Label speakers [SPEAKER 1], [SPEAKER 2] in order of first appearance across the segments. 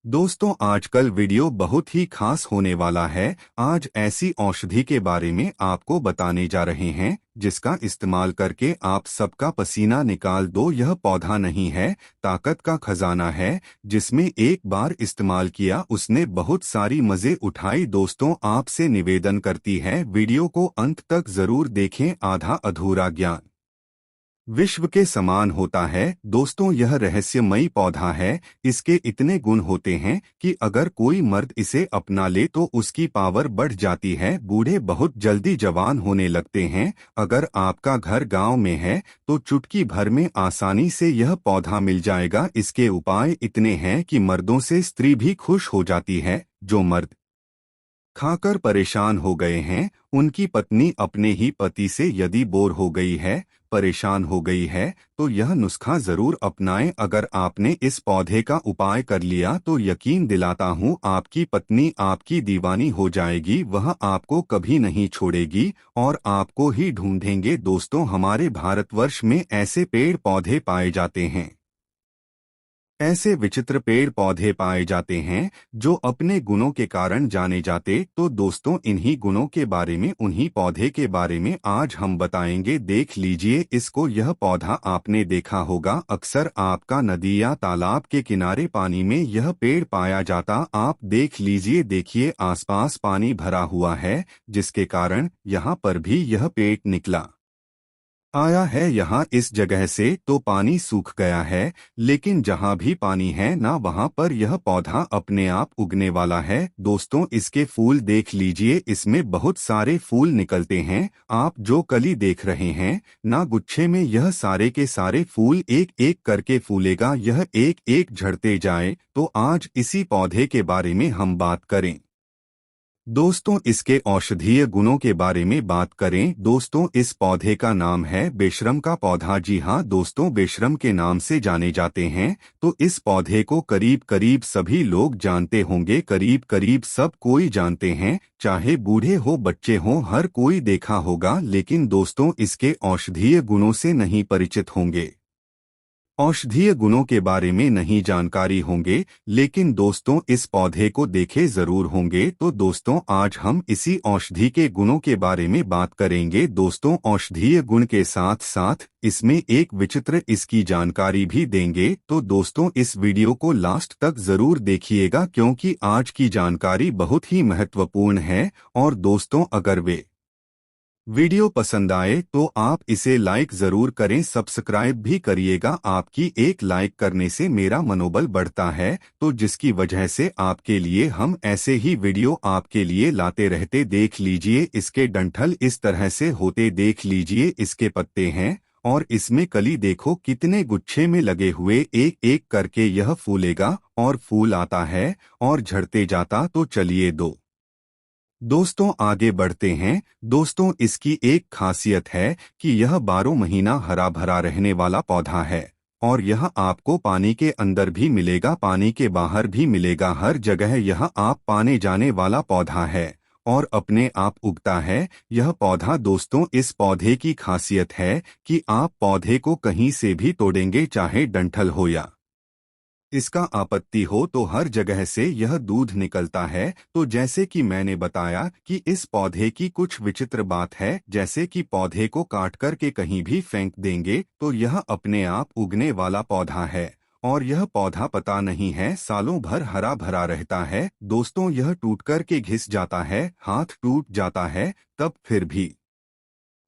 [SPEAKER 1] दोस्तों आजकल वीडियो बहुत ही खास होने वाला है। आज ऐसी औषधि के बारे में आपको बताने जा रहे हैं जिसका इस्तेमाल करके आप सबका पसीना निकाल दो। यह पौधा नहीं है, ताकत का खजाना है जिसमें एक बार इस्तेमाल किया उसने बहुत सारी मजे उठाई। दोस्तों आपसे निवेदन करती है वीडियो को अंत तक जरूर देखें। आधा अधूरा ज्ञान विश्व के समान होता है। दोस्तों यह रहस्यमयी पौधा है। इसके इतने गुण होते हैं कि अगर कोई मर्द इसे अपना ले तो उसकी पावर बढ़ जाती है। बूढ़े बहुत जल्दी जवान होने लगते हैं। अगर आपका घर गांव में है तो चुटकी भर में आसानी से यह पौधा मिल जाएगा। इसके उपाय इतने हैं कि मर्दों से स्त्री भी खुश हो जाती है। जो मर्द खाकर परेशान हो गए हैं, उनकी पत्नी अपने ही पति से यदि बोर हो गई है, परेशान हो गई है, तो यह नुस्खा जरूर अपनाएं। अगर आपने इस पौधे का उपाय कर लिया तो यकीन दिलाता हूँ आपकी पत्नी आपकी दीवानी हो जाएगी। वह आपको कभी नहीं छोड़ेगी और आपको ही ढूंढेंगे। दोस्तों हमारे भारतवर्ष में ऐसे पेड़ पौधे पाए जाते हैं, ऐसे विचित्र पेड़ पौधे पाए जाते हैं जो अपने गुणों के कारण जाने जाते। तो दोस्तों इन्हीं गुणों के बारे में, उन्हीं पौधे के बारे में आज हम बताएंगे। देख लीजिए इसको। यह पौधा आपने देखा होगा, अक्सर आपका नदी या तालाब के किनारे पानी में यह पेड़ पाया जाता। आप देख लीजिए, देखिए आसपास पानी भरा हुआ है जिसके कारण यहाँ पर भी यह पेड़ निकला आया है। यहाँ इस जगह से तो पानी सूख गया है, लेकिन जहाँ भी पानी है ना वहाँ पर यह पौधा अपने आप उगने वाला है। दोस्तों इसके फूल देख लीजिए, इसमें बहुत सारे फूल निकलते हैं। आप जो कली देख रहे हैं ना, गुच्छे में यह सारे के सारे फूल एक एक करके फूलेगा। यह एक एक झड़ते जाए। तो आज इसी पौधे के बारे में हम बात करें। दोस्तों इसके औषधीय गुणों के बारे में बात करें। दोस्तों इस पौधे का नाम है बेशरम का पौधा। जी हाँ दोस्तों, बेशरम के नाम से जाने जाते हैं। तो इस पौधे को करीब करीब सभी लोग जानते होंगे, करीब करीब सब कोई जानते हैं, चाहे बूढ़े हो बच्चे हो, हर कोई देखा होगा। लेकिन दोस्तों इसके औषधीय गुणों से नहीं परिचित होंगे, औषधीय गुणों के बारे में नहीं जानकारी होंगे। लेकिन दोस्तों इस पौधे को देखे जरूर होंगे। तो दोस्तों आज हम इसी औषधि के गुणों के बारे में बात करेंगे। दोस्तों औषधीय गुण के साथ साथ इसमें एक विचित्र इसकी जानकारी भी देंगे। तो दोस्तों इस वीडियो को लास्ट तक जरूर देखिएगा क्योंकि आज की जानकारी बहुत ही महत्वपूर्ण है। और दोस्तों अगर वे वीडियो पसंद आए तो आप इसे लाइक जरूर करें, सब्सक्राइब भी करिएगा। आपकी एक लाइक करने से मेरा मनोबल बढ़ता है, तो जिसकी वजह से आपके लिए हम ऐसे ही वीडियो आपके लिए लाते रहते। देख लीजिए इसके डंठल इस तरह से होते, देख लीजिए इसके पत्ते हैं और इसमें कली देखो कितने गुच्छे में लगे हुए। एक एक करके यह फूलेगा और फूल आता है और झड़ते जाता। तो चलिए दोस्तों आगे बढ़ते हैं। दोस्तों इसकी एक खासियत है कि यह 12 महीना हरा भरा रहने वाला पौधा है और यह आपको पानी के अंदर भी मिलेगा, पानी के बाहर भी मिलेगा, हर जगह यह आप पाने जाने वाला पौधा है और अपने आप उगता है यह पौधा। दोस्तों इस पौधे की खासियत है कि आप पौधे को कहीं से भी तोड़ेंगे, चाहे डंठल हो या इसका आपत्ति हो, तो हर जगह से यह दूध निकलता है। तो जैसे कि मैंने बताया कि इस पौधे की कुछ विचित्र बात है, जैसे कि पौधे को काट कर के कहीं भी फेंक देंगे तो यह अपने आप उगने वाला पौधा है और यह पौधा पता नहीं है सालों भर हरा भरा रहता है। दोस्तों यह टूट कर के घिस जाता है, हाथ टूट जाता है, तब फिर भी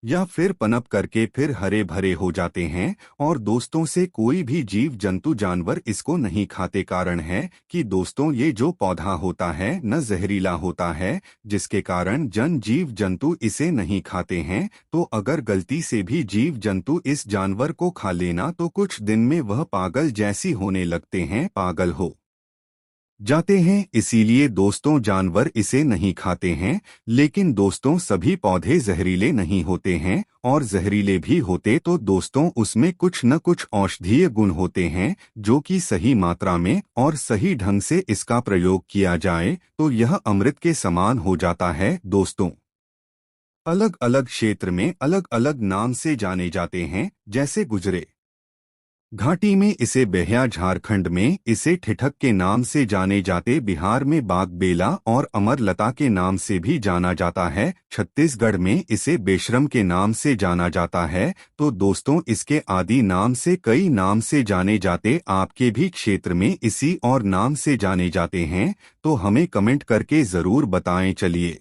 [SPEAKER 1] या फिर पनप करके फिर हरे भरे हो जाते हैं। और दोस्तों से कोई भी जीव जंतु जानवर इसको नहीं खाते। कारण है कि दोस्तों ये जो पौधा होता है न जहरीला होता है, जिसके कारण जन जीव जंतु इसे नहीं खाते हैं। तो अगर गलती से भी जीव जंतु इस जानवर को खा लेना तो कुछ दिन में वह पागल जैसी होने लगते हैं, पागल हो जाते हैं। इसीलिए दोस्तों जानवर इसे नहीं खाते हैं। लेकिन दोस्तों सभी पौधे जहरीले नहीं होते हैं और जहरीले भी होते तो दोस्तों उसमें कुछ न कुछ औषधीय गुण होते हैं जो कि सही मात्रा में और सही ढंग से इसका प्रयोग किया जाए तो यह अमृत के समान हो जाता है। दोस्तों अलग अलग क्षेत्र में अलग अलग नाम से जाने जाते हैं, जैसे गुजरे घाटी में इसे बेहया, झारखंड में इसे ठिठक के नाम से जाने जाते, बिहार में बाग बेला और अमरलता के नाम से भी जाना जाता है, छत्तीसगढ़ में इसे बेशरम के नाम से जाना जाता है। तो दोस्तों, इसके आदि नाम से कई नाम से जाने जाते, आपके भी क्षेत्र में इसी और नाम से जाने जाते हैं तो हमें कमेंट करके जरूर बताएं। चलिए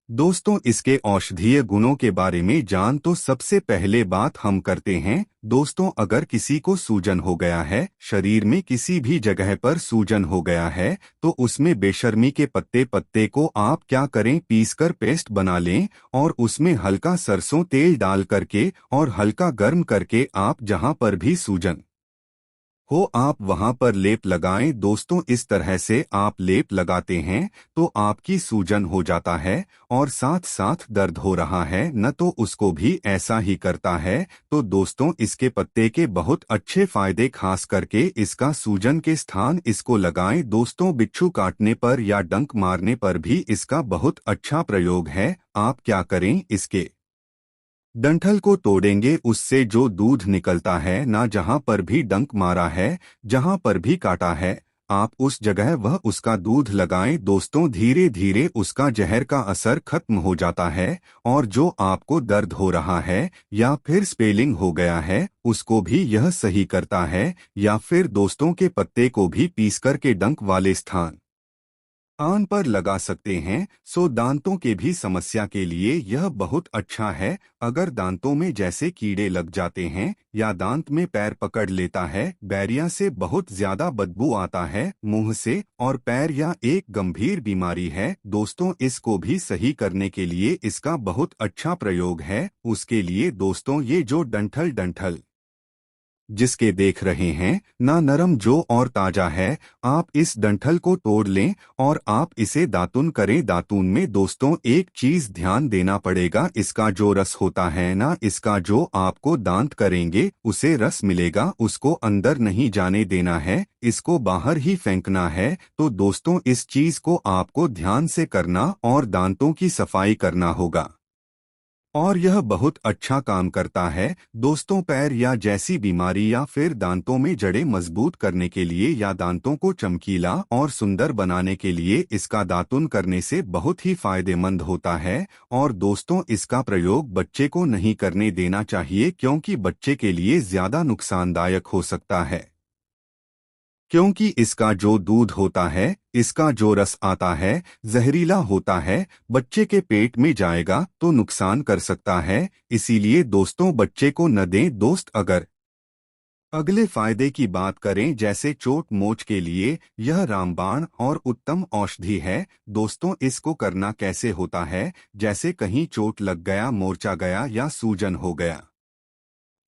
[SPEAKER 1] दोस्तों, इसके औषधीय गुणों के बारे में जान तो सबसे पहले बात हम करते हैं। दोस्तों, अगर किसी को सूजन हो गया है, शरीर में किसी भी जगह पर सूजन हो गया है, तो उसमें बेशर्मी के पत्ते को आप क्या करें, पीसकर पेस्ट बना लें और उसमें हल्का सरसों तेल डाल करके और हल्का गर्म करके आप जहां पर भी सूजन हो आप वहां पर लेप लगाएं। दोस्तों, इस तरह से आप लेप लगाते हैं तो आपकी सूजन हो जाता है और साथ साथ दर्द हो रहा है न तो उसको भी ऐसा ही करता है। तो दोस्तों, इसके पत्ते के बहुत अच्छे फायदे, खास करके इसका सूजन के स्थान इसको लगाएं। दोस्तों, बिच्छू काटने पर या डंक मारने पर भी इसका बहुत अच्छा प्रयोग है। आप क्या करें, इसके डंठल को तोड़ेंगे, उससे जो दूध निकलता है ना, जहां पर भी डंक मारा है, जहां पर भी काटा है, आप उस जगह वह उसका दूध लगाएं। दोस्तों, धीरे धीरे उसका जहर का असर खत्म हो जाता है और जो आपको दर्द हो रहा है या फिर स्पेलिंग हो गया है, उसको भी यह सही करता है। या फिर दोस्तों के पत्ते को भी पीस करके डंक वाले स्थान कान पर लगा सकते हैं। सो दांतों के भी समस्या के लिए यह बहुत अच्छा है। अगर दांतों में जैसे कीड़े लग जाते हैं या दांत में पैर पकड़ लेता है, बैरिया से बहुत ज्यादा बदबू आता है मुंह से और पैर, या एक गंभीर बीमारी है, दोस्तों इसको भी सही करने के लिए इसका बहुत अच्छा प्रयोग है। उसके लिए दोस्तों, ये जो डंठल जिसके देख रहे हैं ना, नरम जो और ताजा है, आप इस डंठल को तोड़ लें और आप इसे दातुन करें। दातून में दोस्तों एक चीज ध्यान देना पड़ेगा, इसका जो रस होता है ना, इसका जो आपको दांत करेंगे उसे रस मिलेगा, उसको अंदर नहीं जाने देना है, इसको बाहर ही फेंकना है। तो दोस्तों, इस चीज को आपको ध्यान से करना और दांतों की सफाई करना होगा और यह बहुत अच्छा काम करता है। दोस्तों, पैर या जैसी बीमारी या फिर दांतों में जड़ें मजबूत करने के लिए या दांतों को चमकीला और सुंदर बनाने के लिए इसका दातुन करने से बहुत ही फायदेमंद होता है। और दोस्तों, इसका प्रयोग बच्चे को नहीं करने देना चाहिए क्योंकि बच्चे के लिए ज्यादा नुकसानदायक हो सकता है, क्योंकि इसका जो दूध होता है, इसका जो रस आता है, जहरीला होता है, बच्चे के पेट में जाएगा तो नुकसान कर सकता है। इसीलिए दोस्तों, बच्चे को न दें। दोस्त, अगर अगले फायदे की बात करें, जैसे चोट मोच के लिए यह रामबाण और उत्तम औषधि है। दोस्तों, इसको करना कैसे होता है, जैसे कहीं चोट लग गया, मोर्चा गया या सूजन हो गया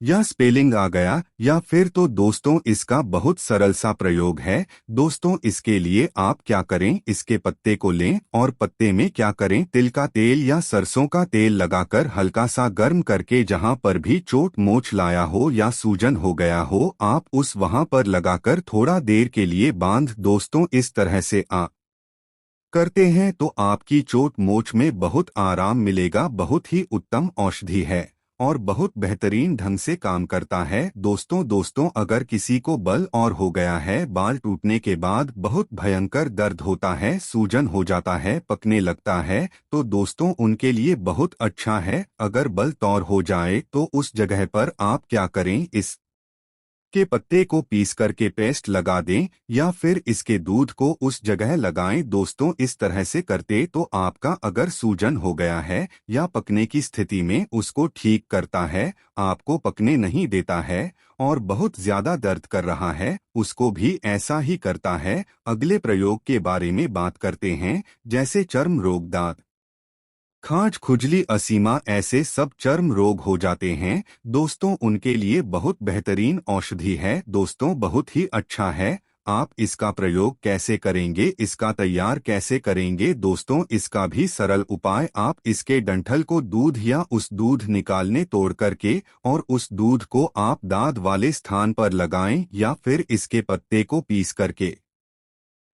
[SPEAKER 1] या स्पेलिंग आ गया या फिर, तो दोस्तों इसका बहुत सरल सा प्रयोग है। दोस्तों, इसके लिए आप क्या करें, इसके पत्ते को लें और पत्ते में क्या करें, तिल का तेल या सरसों का तेल लगाकर हल्का सा गर्म करके जहां पर भी चोट मोच लाया हो या सूजन हो गया हो, आप उस वहां पर लगाकर थोड़ा देर के लिए बांध। दोस्तों, इस तरह से आप करते हैं तो आपकी चोट मोच में बहुत आराम मिलेगा। बहुत ही उत्तम औषधि है और बहुत बेहतरीन ढंग से काम करता है। दोस्तों, अगर किसी को बल और हो गया है, बाल टूटने के बाद बहुत भयंकर दर्द होता है, सूजन हो जाता है, पकने लगता है, तो दोस्तों उनके लिए बहुत अच्छा है। अगर बल तौर हो जाए तो उस जगह पर आप क्या करें, इस के पत्ते को पीस करके पेस्ट लगा दें या फिर इसके दूध को उस जगह लगाएं। दोस्तों, इस तरह से करते तो आपका अगर सूजन हो गया है या पकने की स्थिति में उसको ठीक करता है, आपको पकने नहीं देता है और बहुत ज्यादा दर्द कर रहा है, उसको भी ऐसा ही करता है। अगले प्रयोग के बारे में बात करते हैं, जैसे चर्म रोग, दांत खाज, खुजली, असीमा, ऐसे सब चर्म रोग हो जाते हैं, दोस्तों उनके लिए बहुत बेहतरीन औषधि है। दोस्तों, बहुत ही अच्छा है। आप इसका प्रयोग कैसे करेंगे, इसका तैयार कैसे करेंगे, दोस्तों इसका भी सरल उपाय, आप इसके डंठल को दूध या उस दूध निकालने तोड़ करके और उस दूध को आप दाद वाले स्थान पर लगाएं या फिर इसके पत्ते को पीस करके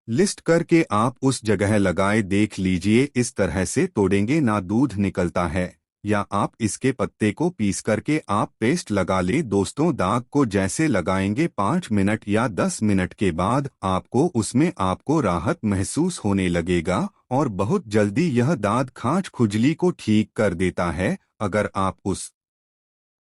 [SPEAKER 1] लिस्ट करके आप उस जगह लगाए। देख लीजिए, इस तरह से तोड़ेंगे ना दूध निकलता है। या आप इसके पत्ते को पीस करके आप पेस्ट लगा ले। दोस्तों, दाग को जैसे लगाएंगे 5 मिनट या 10 मिनट के बाद आपको राहत महसूस होने लगेगा और बहुत जल्दी यह दाद खांच खुजली को ठीक कर देता है। अगर आप उस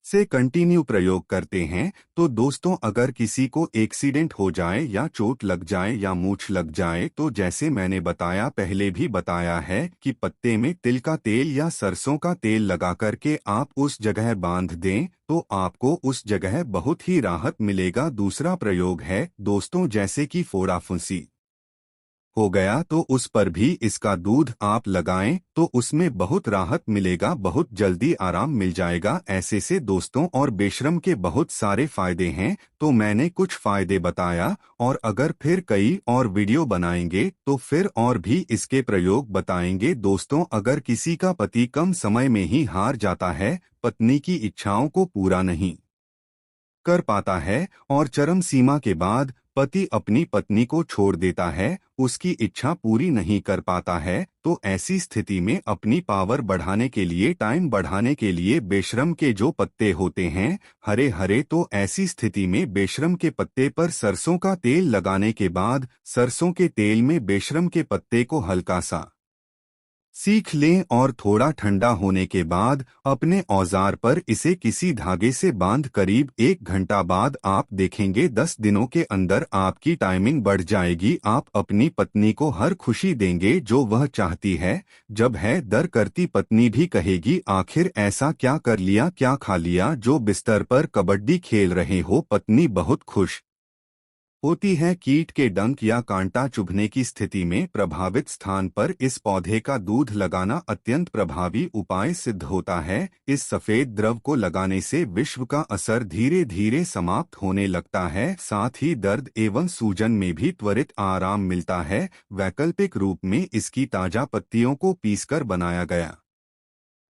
[SPEAKER 1] से कंटिन्यू प्रयोग करते हैं तो दोस्तों, अगर किसी को एक्सीडेंट हो जाए या चोट लग जाए या मूंछ लग जाए तो जैसे मैंने बताया, पहले भी बताया है कि पत्ते में तिल का तेल या सरसों का तेल लगा करके आप उस जगह बांध दें तो आपको उस जगह बहुत ही राहत मिलेगा। दूसरा प्रयोग है दोस्तों, जैसे कि फोड़ा फुंसी हो गया तो उस पर भी इसका दूध आप लगाएं तो उसमें बहुत राहत मिलेगा, बहुत जल्दी आराम मिल जाएगा। ऐसे से दोस्तों और बेशरम के बहुत सारे फायदे हैं, तो मैंने कुछ फायदे बताया और अगर फिर कई और वीडियो बनाएंगे तो फिर और भी इसके प्रयोग बताएंगे। दोस्तों, अगर किसी का पति कम समय में ही हार जाता है, पत्नी की इच्छाओं को पूरा नहीं कर पाता है और चरम सीमा के बाद पति अपनी पत्नी को छोड़ देता है, उसकी इच्छा पूरी नहीं कर पाता है, तो ऐसी स्थिति में अपनी पावर बढ़ाने के लिए, टाइम बढ़ाने के लिए बेशरम के जो पत्ते होते हैं हरे हरे, तो ऐसी स्थिति में बेशरम के पत्ते पर सरसों का तेल लगाने के बाद सरसों के तेल में बेशरम के पत्ते को हल्का सा सीख लें और थोड़ा ठंडा होने के बाद अपने औजार पर इसे किसी धागे से बांध करीब 1 घंटा बाद आप देखेंगे 10 दिनों के अंदर आपकी टाइमिंग बढ़ जाएगी। आप अपनी पत्नी को हर खुशी देंगे जो वह चाहती है। जब है दर करती पत्नी भी कहेगी, आखिर ऐसा क्या कर लिया, क्या खा लिया जो बिस्तर पर कबड्डी खेल रहे हो। पत्नी बहुत खुश होती है। कीट के डंक या कांटा चुभने की स्थिति में प्रभावित स्थान पर इस पौधे का दूध लगाना अत्यंत प्रभावी उपाय सिद्ध होता है। इस सफेद द्रव को लगाने से विश्व का असर धीरे धीरे समाप्त होने लगता है, साथ ही दर्द एवं सूजन में भी त्वरित आराम मिलता है। वैकल्पिक रूप में इसकी ताजा पत्तियों को पीसकर बनाया गया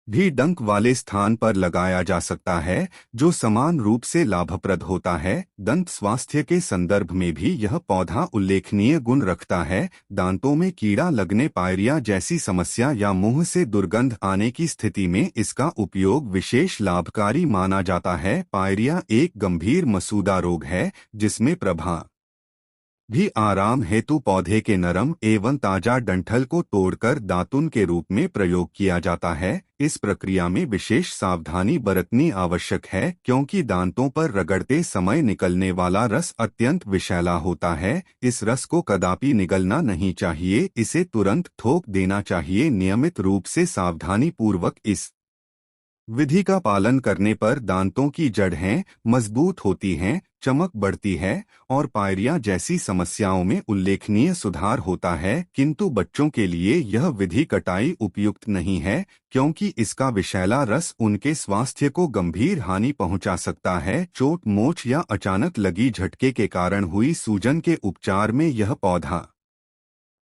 [SPEAKER 1] भी डंक वाले स्थान पर लगाया जा सकता है, जो समान रूप से लाभप्रद होता है। दंत स्वास्थ्य के संदर्भ में भी यह पौधा उल्लेखनीय गुण रखता है। दांतों में कीड़ा लगने, पायरिया जैसी समस्या या मुंह से दुर्गंध आने की स्थिति में इसका उपयोग विशेष लाभकारी माना जाता है। पायरिया एक गंभीर मसूदा रोग है जिसमें प्रभा भी आराम हेतु पौधे के नरम एवं ताजा डंठल को तोड़कर दातुन के रूप में प्रयोग किया जाता है। इस प्रक्रिया में विशेष सावधानी बरतनी आवश्यक है, क्योंकि दांतों पर रगड़ते समय निकलने वाला रस अत्यंत विषैला होता है। इस रस को कदापि निगलना नहीं चाहिए, इसे तुरंत थोक देना चाहिए। नियमित रूप से सावधानी पूर्वक इस विधि का पालन करने पर दांतों की जड़ें मजबूत होती हैं, चमक बढ़ती है और पायरिया जैसी समस्याओं में उल्लेखनीय सुधार होता है। किंतु बच्चों के लिए यह विधि कटाई उपयुक्त नहीं है, क्योंकि इसका विषैला रस उनके स्वास्थ्य को गंभीर हानि पहुंचा सकता है। चोट, मोच या अचानक लगी झटके के कारण हुई सूजन के उपचार में यह पौधा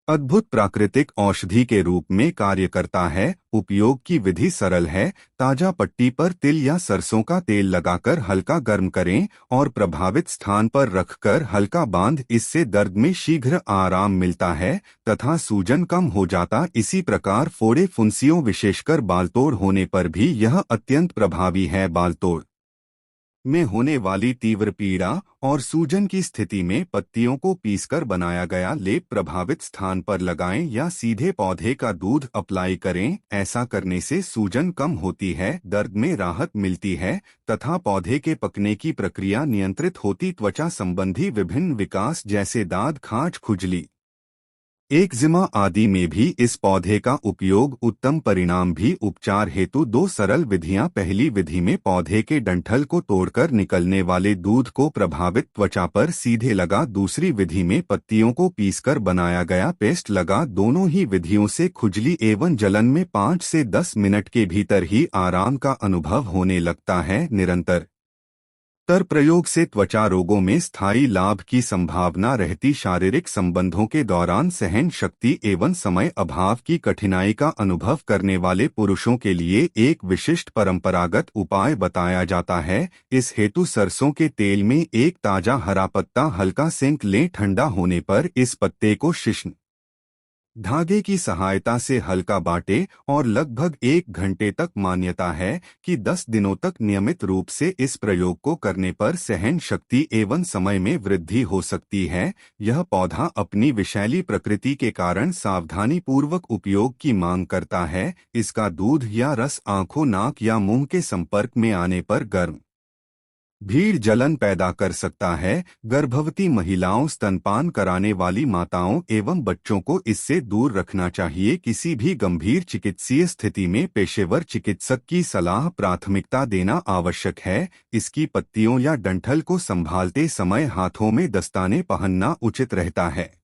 [SPEAKER 1] अद्भुत प्राकृतिक औषधि के रूप में कार्य करता है। उपयोग की विधि सरल है। ताजा पट्टी पर तिल या सरसों का तेल लगाकर हल्का गर्म करें और प्रभावित स्थान पर रखकर हल्का बांध, इससे दर्द में शीघ्र आराम मिलता है तथा सूजन कम हो जाता। इसी प्रकार फोड़े फुंसियों, विशेषकर बालतोड़ होने पर भी यह अत्यंत प्रभावी है। बालतोड़ में होने वाली तीव्र पीड़ा और सूजन की स्थिति में पत्तियों को पीसकर बनाया गया लेप प्रभावित स्थान पर लगाएं या सीधे पौधे का दूध अप्लाई करें। ऐसा करने से सूजन कम होती है, दर्द में राहत मिलती है तथा पौधे के पकने की प्रक्रिया नियंत्रित होती। त्वचा संबंधी विभिन्न विकास जैसे दाद, खांच, खुजली, एक्जिमा आदि में भी इस पौधे का उपयोग उत्तम परिणाम भी। उपचार हेतु 2 सरल विधियां। पहली विधि में पौधे के डंठल को तोड़कर निकलने वाले दूध को प्रभावित त्वचा पर सीधे लगा। दूसरी विधि में पत्तियों को पीसकर बनाया गया पेस्ट लगा। दोनों ही विधियों से खुजली एवं जलन में 5 से 10 मिनट के भीतर ही आराम का अनुभव होने लगता है। निरंतर प्रयोग से त्वचा रोगों में स्थायी लाभ की संभावना रहती। शारीरिक संबंधों के दौरान सहन शक्ति एवं समय अभाव की कठिनाई का अनुभव करने वाले पुरुषों के लिए एक विशिष्ट परंपरागत उपाय बताया जाता है। इस हेतु सरसों के तेल में एक ताजा हरा पत्ता हल्का सेंक लें। ठंडा होने पर इस पत्ते को शिश्न धागे की सहायता से हल्का बाटे और लगभग 1 घंटे तक मान्यता है कि 10 दिनों तक नियमित रूप से इस प्रयोग को करने पर सहन शक्ति एवं समय में वृद्धि हो सकती है। यह पौधा अपनी विषैली प्रकृति के कारण सावधानी पूर्वक उपयोग की मांग करता है। इसका दूध या रस आंखों, नाक या मुंह के संपर्क में आने पर गर्म भीड़ जलन पैदा कर सकता है। गर्भवती महिलाओं, स्तनपान कराने वाली माताओं एवं बच्चों को इससे दूर रखना चाहिए। किसी भी गंभीर चिकित्सीय स्थिति में पेशेवर चिकित्सक की सलाह प्राथमिकता देना आवश्यक है। इसकी पत्तियों या डंठल को संभालते समय हाथों में दस्ताने पहनना उचित रहता है।